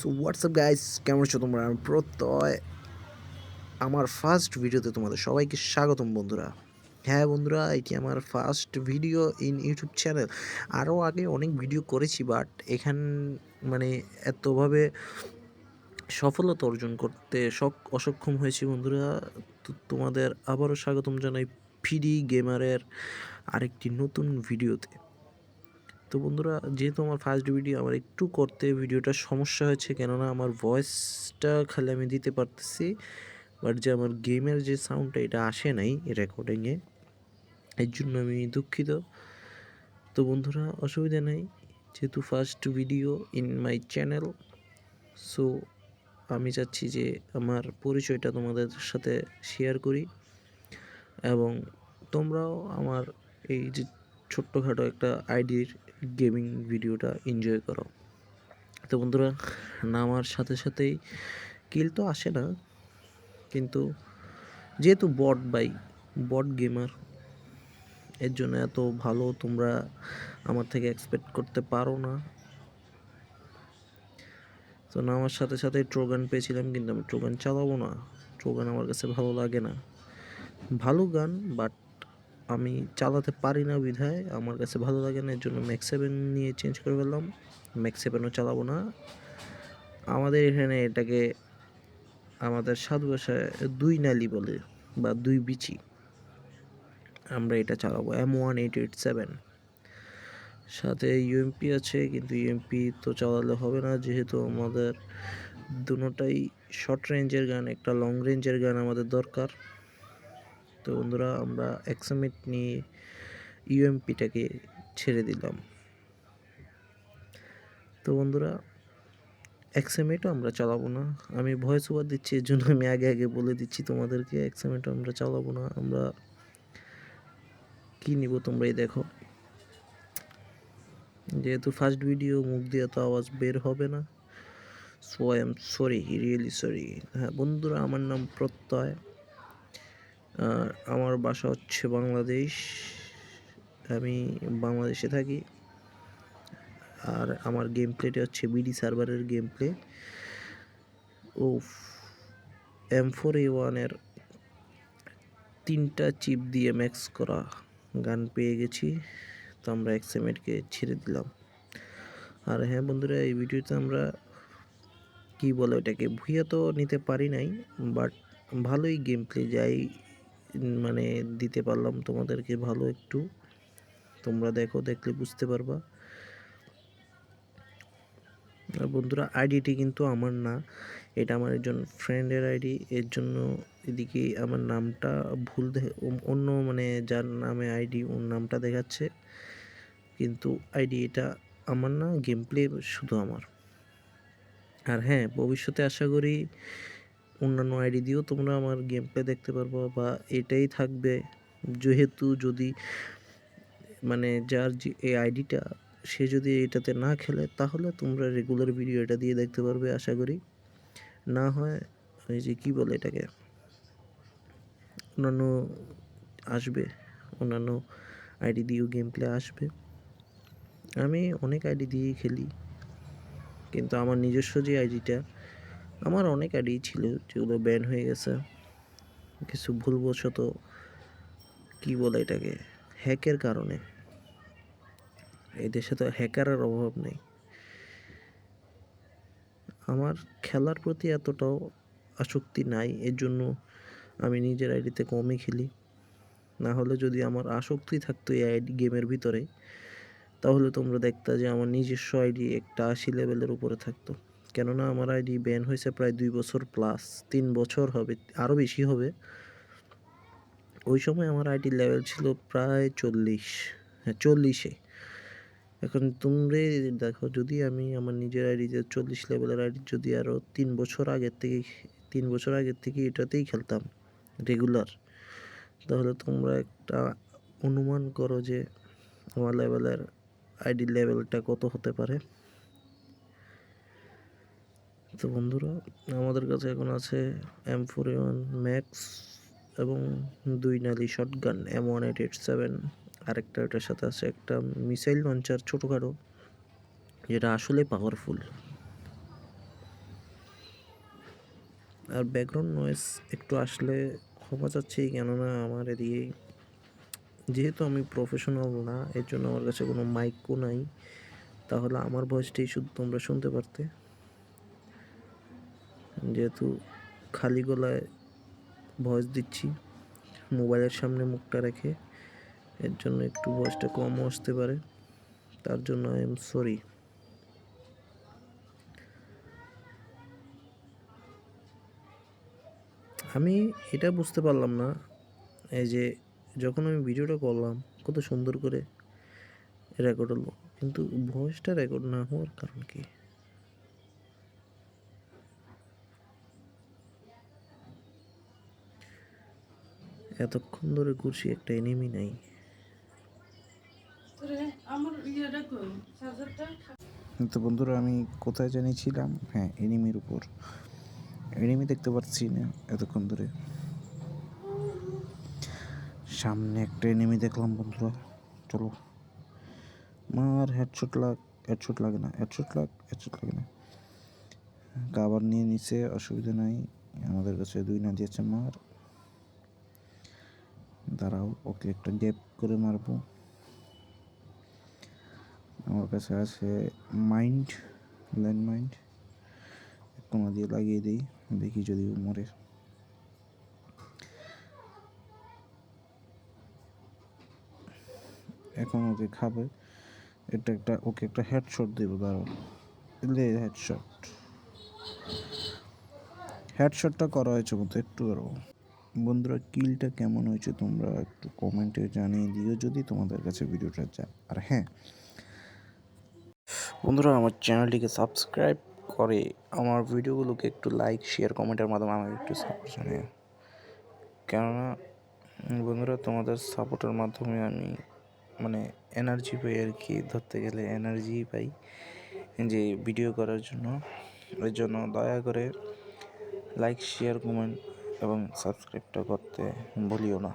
So WhatsApp guys, কেমন আছো তোমরা? আমি প্রত্যয় আমার ফার্স্ট ভিডিওতে তোমাদের সবাইকে স্বাগতম বন্ধুরা। হ্যাঁ বন্ধুরা, এটি আমার first video in YouTube channel. আরও আগে অনেক ভিডিও করেছি, বাট মানে এতভাবে সফলতা অর্জন করতে অসক্ষম হয়েছি বন্ধুরা। তো তোমাদের আবারও স্বাগতম জানাই পিডি গেমারের আরেকটি নতুন ভিডিওতে। তো বন্ধুরা, যেহেতু আমার ফার্স্ট ভিডিও, আমার একটু করতে ভিডিওটা সমস্যা হয়েছে, কেননা আমার ভয়েসটা খালি আমি দিতে পারতেছি, বাট যে আমার গেমের যে সাউন্ডটা এটা আসে নাই রেকর্ডিংয়ে, এর জন্য আমি দুঃখিত। তো বন্ধুরা, অসুবিধা নেই, যেহেতু first video in my channel, so আমি চাচ্ছি যে আমার পরিচয়টা তোমাদের সাথে শেয়ার করি এবং তোমরাও আমার এই যে ছোট্টখাটো একটা আইডির গেমিং ভিডিওটা এনজয় করো। তো বন্ধুরা, নামার সাথে সাথেই কিল তো আসে না, কিন্তু যেহেতু বট গেমার, এর জন্য এত ভালো তোমরা আমার থেকে এক্সপেক্ট করতে পারো না। তো নামার সাথে সাথেই ট্রোগান পেয়েছিলাম, কিন্তু আমি ট্রোগান চালাবো না। ট্রোগান আমার কাছে ভালো লাগে না, ভালো গান, বাট আমি চালাতে পারি না বিধায় আমার কাছে ভালো লাগে না। এর জন্য ম্যাক্স 7 নিয়ে চেঞ্জ করে ফেললাম। ম্যাক্স 7ও চালাবো না। আমাদের এখানে এটাকে আমাদের সাধু ভাষায় দুই নালি বলে, বা দুই বিচি। আমরা এটা চালাবো M1887, সাথে ইউএমপি আছে, কিন্তু ইউএমপি তো চালালে হবে না, যেহেতু আমাদের দুটোটাই শর্ট রেঞ্জের গান, একটা লং রেঞ্জের গান আমাদের দরকার। তো বন্ধুরা, আমরা এক্সএমএট নিয়ে ইউএমপিটাকে ছেড়ে দিলাম। তো বন্ধুরা, এক্সএমএটও আমরা চালাবো না। আমি ভয়েস ওভার দিচ্ছি, এর জন্য আমি আগে আগে বলে দিচ্ছি তোমাদেরকে, এক্সএমএটও আমরা চালাবো না। আমরা কি নিব তোমরাই দেখো। যেহেতু ফার্স্ট ভিডিও, মুখ দিয়ে তো আওয়াজ বের হবে না, so I am sorry, really sorry. হ্যাঁ বন্ধুরা, আমার নাম প্রত্যয়, আমার বাসা হচ্ছে বাংলাদেশ, আমি বাংলাদেশে থাকি। আর আমার গেম প্লেটা হচ্ছে বিডি সার্ভারের গেম প্লে। ও M4A1-এর 3টা চিপ দিয়ে ম্যাক্স করা গান পেয়ে গেছি, তো আমরা এক্সএমএটকে ছেড়ে দিলাম। আর হ্যাঁ বন্ধুরা, এই ভিডিওতে আমরা কি বলে ওটাকে, ভুইয়া তো নিতে পারি নাই, বাট ভালোই গেম প্লে যাই মানে দিতে পারলাম তোমাদেরকে ভালো একটু। তোমরা দেখো, দেখলে বুঝতে পারবা। আর বন্ধুরা, আইডিটি কিন্তু আমার না, এটা আমার একজন ফ্রেন্ডের আইডি, এর জন্য এদিকে আমার নামটা ভুল অন্য মানে যার নামে আইডি ওর নামটা দেখাচ্ছে, কিন্তু আইডি এটা আমার না, গেম প্লে শুধু আমার। আর হ্যাঁ, ভবিষ্যতে আশা করি অন্যান্য আইডি দিয়েও তোমরা আমার গেম প্লে দেখতে পারবো, বা এটাই থাকবে, যেহেতু যদি মানে যার যে এই আইডিটা, সে যদি এটাতে না খেলে, তাহলে তোমরা রেগুলার ভিডিও এটা দিয়ে দেখতে পারবে আশা করি। না হয় ওই যে কী বলে এটাকে, অন্যান্য আসবে, অন্যান্য আইডি দিয়েও গেম প্লে আসবে। আমি অনেক আইডি দিয়েই খেলি, কিন্তু আমার নিজস্ব যে আইডিটা, আমার অনেক আইডি ছিল যেগুলো ব্যান হয়ে গেছে কিছু ভুলবশত, কী বলে এটাকে, হ্যাকের কারণে। এই দেশে তো হ্যাকারের অভাব নেই। আমার খেলার প্রতি এতটাও আসক্তি নাই, এর জন্য আমি নিজের আইডিতে কমই খেলি। না হলে যদি আমার আসক্তি থাকতো এই আইডি গেমের ভিতরে, তাহলে তোমরা দেখতা যে আমার নিজস্ব আইডি একটা 80 লেভেলের উপরে থাকতো। কেননা আমার আইডি ব্যান হয়েছে প্রায় 2 বছর প্লাস, 3 বছর হবে, আরও বেশি হবে। ওই সময় আমার আইডির লেভেল ছিল প্রায় 40, হ্যাঁ 40-এ। এখন তোমরা দেখো, যদি আমি আমার নিজের আইডিতে 40 লেভেলের আইডি যদি আরও 3 বছর আগের থেকে এটাতেই খেলতাম রেগুলার, তাহলে তোমরা একটা অনুমান করো যে আমার লেভেলের আইডি লেভেলটা কত হতে পারে। তো বন্ধুরা, আমাদের কাছে এখন আছে M4A1 ম্যাক্স এবং 2 নালি শটগান M1887। আরেকটা ওটার সাথে আছে একটা মিসাইল লঞ্চার ছোটোখাটো, যেটা আসলে পাওয়ারফুল। আর ব্যাকগ্রাউন্ড নয়েজ একটু আসলে ক্ষমা চাচ্ছি, কেননা আমার এদিকে যেহেতু আমি প্রফেশনাল না, এর জন্য আমার কাছে কোনো মাইকও নাই, তাহলে আমার ভয়েসটাই শুধু তোমরা শুনতে পারতে। যেহেতু খালি গলায় ভয়েস দিচ্ছি মোবাইলের সামনে মুখটা রেখে, এর জন্য একটু ভয়েসটা কমও আসতে পারে, তার জন্য আই এম সরি। আমি এটা বুঝতে পারলাম না, এই যে যখন আমি ভিডিওটা করলাম কত সুন্দর করে রেকর্ড হলো, কিন্তু ভয়েসটা রেকর্ড না হওয়ার কারণ কি? এতক্ষণ ধরে ঘুরছি, একটা এনিমি নাই। তো বন্ধুরা, আমি কোথায় জানিয়েছিলাম? হ্যাঁ, এনিমির উপর। এনিমি দেখতে পাচ্ছি না এতক্ষণ ধরে। সামনে একটা এনিমি দেখলাম বন্ধুরা, চলো মার। হেডশট লাগ, হেডশট লাগে না, হেডশট লাগে না। কাভার নিয়ে নিচে, অসুবিধা নাই, আমাদের কাছে 2 না দিয়েছে। মার, দাঁড়াও, ওকে একটা গ্যাপ করে মারবো। আমার কাছে আছে মাইন্ড, ল্যান্ড মাইন্ড, কোনা দিয়ে লাগিয়ে দিই, দেখি যদি মরে। এখন ওকে খাবে, ওকে একটা হেডশট দেবো, দাঁড়াও। হেডশটটা করা হয়েছে বলতে একটু দাঁড়াও। বন্ধুরা, কিলটা কেমন হয়েছে তোমরা একটু কমেন্টে জানিয়ে দিও যদি তোমাদের কাছে ভিডিওটা যায়। আর হ্যাঁ বন্ধুরা, আমার চ্যানেলটিকে সাবস্ক্রাইব করে আমার ভিডিওগুলোকে একটু লাইক, শেয়ার, কমেন্টের মাধ্যমে আমাকে একটু সাপোর্ট জানিও। কেননা বন্ধুরা, তোমাদের সাপোর্টের মাধ্যমে আমি মানে এনার্জি পাই আর কি, ধরতে গেলে এনার্জি পাই যে ভিডিও করার জন্য। ওই জন্য দয়া করে লাইক, শেয়ার, কমেন্ট এবং সাবস্ক্রাইবটা করতে ভুলিও না।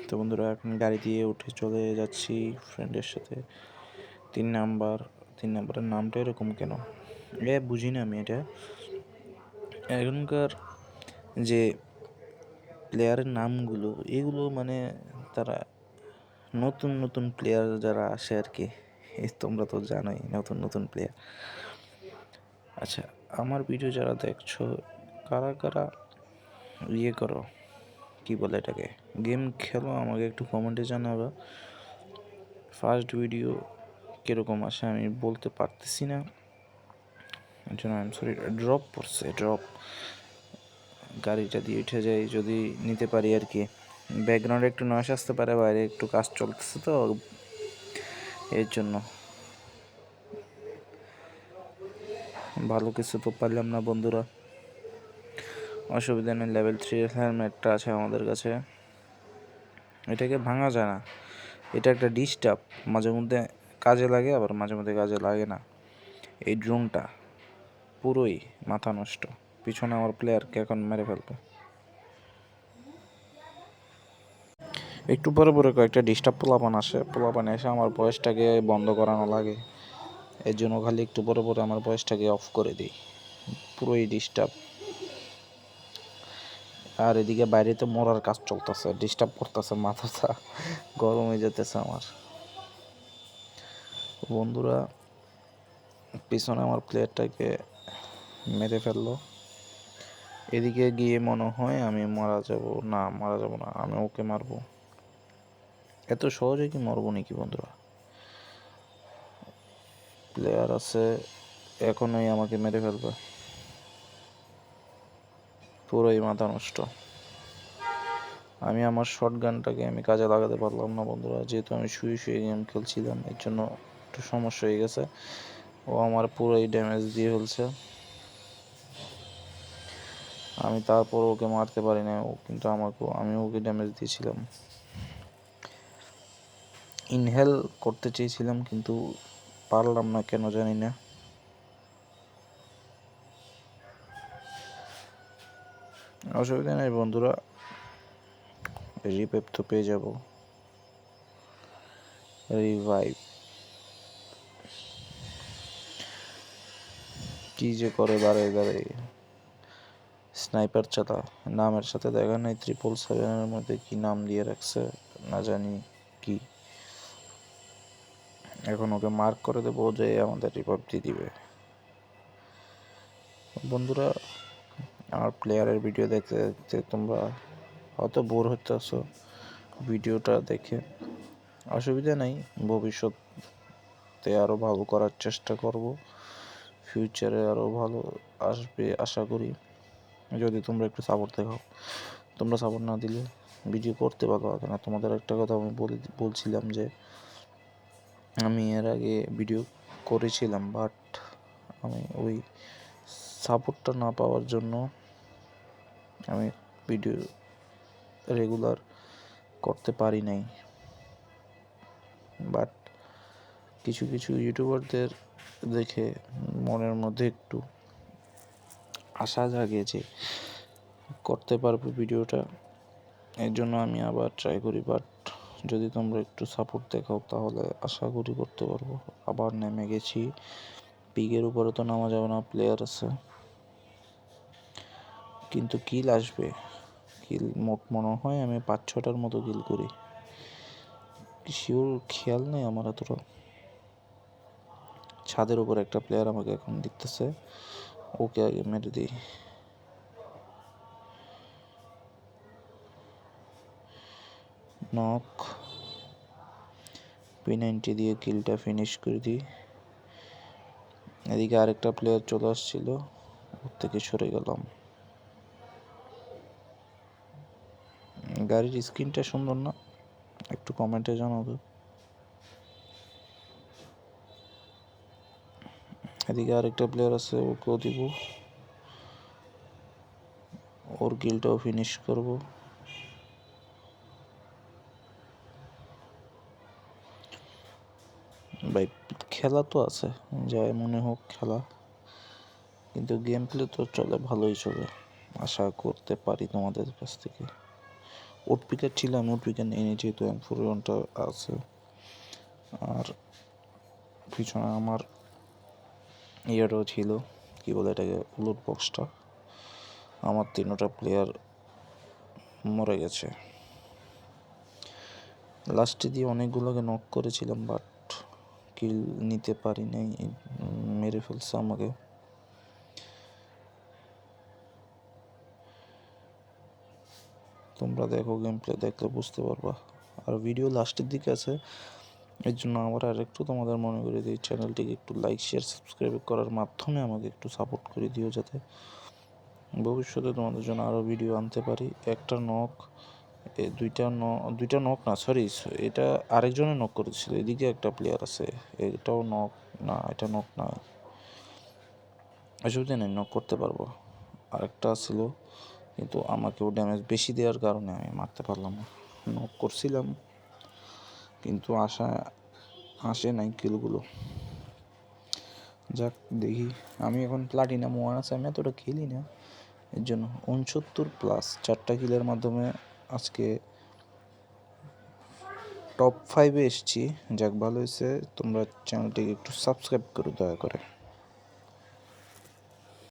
তো বন্ধুরা, এখন গাড়ি দিয়ে উঠে চলে যাচ্ছি ফ্রেন্ডের সাথে 3 নাম্বারের নামটা এরকম কেন বুঝি না আমি এটা। এখনকার যে প্লেয়ারের নামগুলো, এগুলো মানে তারা নতুন নতুন প্লেয়ার যারা আসে আর কি, তোমরা তো জানোই নতুন নতুন প্লেয়ার। আচ্ছা, আমার ভিডিও যারা দেখছো, কারা কারা করো, কি বলে এটাকে, গেম খেলো, আমাকে একটু কমেন্টে জানাবা। ফার্স্ট ভিডিও কীরকম আসে আমি বলতে পারতেছি না, এর জন্য আই এম সরি। ড্রপ পড়ছে, গাড়িটা দিয়ে উঠে যাই যদি নিতে পারি আর কি। ব্যাকগ্রাউন্ডে একটু নয়েজ আসতে পারে, বাইরে একটু কাজ চলতেছে তো, এর জন্য। ভালো কিছু তো পারলাম না বন্ধুরা, অসুবিধা নেই। লেভেল 3 হেলমেটটা আছে আমাদের কাছে, এটাকে ভাঙা যায় না। এটা একটা ডিস্টার্ব, মাঝে মধ্যে কাজে লাগে আবার মাঝে মধ্যে কাজে লাগে না। এই ড্রোনটা পুরোই মাথা নষ্ট, পিছনে আমার প্লেয়ারকে এখন মেরে ফেলবে। একটু পরে পরে কয়েকটা ডিস্টার্ব পোলাপান এসে আমার ভয়েসটাকে বন্ধ করানো লাগে, এর জন্য খালি একটু পরে পরে আমার ভয়েসটাকে অফ করে দিই, পুরোই ডিস্টার্ব। আর এদিকে বাইরে তো মরার কাজ চলতেছে, ডিস্টার্ব করতেছে, মাথাটা গরম হয়ে যেতেছে আমার। বন্ধুরা, পিছনে আমার প্লেয়ারটাকে মেরে ফেললো, এদিকে গিয়ে মনে হয় আমি মারা যাব না, আমি ওকে মারবো। এত সহজে কি মরবো নাকি বন্ধুরা? প্লেয়ার আছে, এখনই আমাকে মেরে ফেলবে, পুরোই মাথা নষ্ট। আমি আমার শর্ট গানটাকে আমি কাজে লাগাতে পারলাম না বন্ধুরা, যেহেতু আমি শুয়ে গেম খেলছিলাম, এর জন্য একটু সমস্যা হয়ে গেছে। ও আমার পুরোই ড্যামেজ দিয়ে ফেলছে, আমি তারপর ওকে মারতে পারি না, ও কিন্তু আমি ওকে ড্যামেজ দিয়েছিলাম। ইনহেল করতে চেয়েছিলাম কিন্তু পারলাম না, কেন জানি না। অসুবিধা নেই বন্ধুরা, রিপেপ তো পেয়ে যাব। রিভাইভ কি যে করে দাঁড়ায় দাঁড়ায়, স্নাইপার চালা নামের সাথে দেখা নাই, 777-এর মধ্যে কি নাম দিয়ে রাখছে না জানি কি। এখন ওকে মার্ক করে দেবো যে আমাদের রিভাইভ দিয়ে দিবে। বন্ধুরা, আমার প্লেয়ারের ভিডিও দেখতে দেখতে তোমরা হয়তো বোর হতেছো ভিডিওটা দেখে। অসুবিধা নেই, ভবিষ্যতে আরও ভালো করার চেষ্টা করব, ফিউচারে আরও ভালো আসবে আশা করি, যদি তোমরা একটু সাপোর্ট দেখাও। তোমরা সাপোর্ট না দিলে ভিডিও করতে ভালো লাগে না। তোমাদের একটা কথা আমি বলছিলাম যে আমি এর আগে ভিডিও করেছিলাম, বাট আমি ওই সাপোর্টটা না পাওয়ার জন্য আমি ভিডিও রেগুলার করতে পারি নাই। বাট কিছু কিছু ইউটিউবারদের দেখে মনের মধ্যে একটু আশা জাগে যে করতে পারবো ভিডিওটা, এর জন্য আমি আবার ট্রাই করি। বাট যদি তোমরা একটু সাপোর্ট দেখাও তাহলে আশা করি করতে পারবো। আবার নেমে গেছি, পিকের উপরে তো নামা যাবে না, প্লেয়ার আছে, কিন্তু কিল আসবে। কিল মোট মনে হয় আমি 5-6টার মতো কিল করি, শিওর খেয়াল নেই আমার এতটা। ছাদের উপর একটা প্লেয়ার আমাকে এখন দেখতেছে, ওকে আগে মেরে দিই। নক P90 দিয়ে কিলটা ফিনিশ করে দিই। এদিকে আরেকটা প্লেয়ার চলে আসছিল, ওর থেকে সরে গেলাম। গাড়ির স্ক্রিনটা সুন্দর না? একটু কমেন্টে জানাবো। এদিকে আরেকটা প্লেয়ার আছে, ওকেও দিব, ওর কিলটাও ফিনিশ করব। ভাই খেলা তো আছে, যাই মনে হোক খেলা, কিন্তু গেম প্লে তো চলে, ভালোই চলে, আশা করতে পারি তোমাদের কাছ থেকে। উডপিকার ছিল, আমি উডপিকার নিয়ে নিই যেহেতু M41টা আছে। আর পিছনে আমার ইয়ারও ছিল, কি বলে এটাকে, লুট বক্সটা। আমার 3টা প্লেয়ার মরে গেছে। লাস্টে দিয়ে অনেকগুলোকে নক করেছিলাম, বাট কিল নিতে পারি নাই, মেরে ফেলছে আমাকে। তোমরা দেখো, গেম প্লে দেখলে বুঝতে পারবা। আর ভিডিও লাস্টের দিকে আছে, এর জন্য আবার আরেকটু তোমাদের মনে করে দিই, চ্যানেলটিকে একটু লাইক শেয়ার সাবস্ক্রাইব করার মাধ্যমে আমাকে একটু সাপোর্ট করে দিও, যাতে ভবিষ্যতে তোমাদের জন্য আরও ভিডিও আনতে পারি। একটা নক, দুইটা নক না, সরি, এটা আরেকজনে নক করেছিল। এদিকে একটা প্লেয়ার আছে, এটাও নক না, এটা নক না, অসুবিধা নেই, নক করতে পারবো। আরেকটা ছিল, কিন্তু আমাকেও ড্যামেজ বেশি দেওয়ার কারণে আমি মারতে পারলাম না। নক করছিলাম কিন্তু আসে নাই কিলগুলো। যাক, দেখি। আমি এখন প্লাটিনাম 1 আছে, আমি এতটা খেলি না, এর জন্য 69+, 4টা কিলের মাধ্যমে আজকে টপ 5-এ এসেছি। যাক, ভালো হয়েছে। তোমরা চ্যানেলটিকে একটু সাবস্ক্রাইব করো দয়া করে।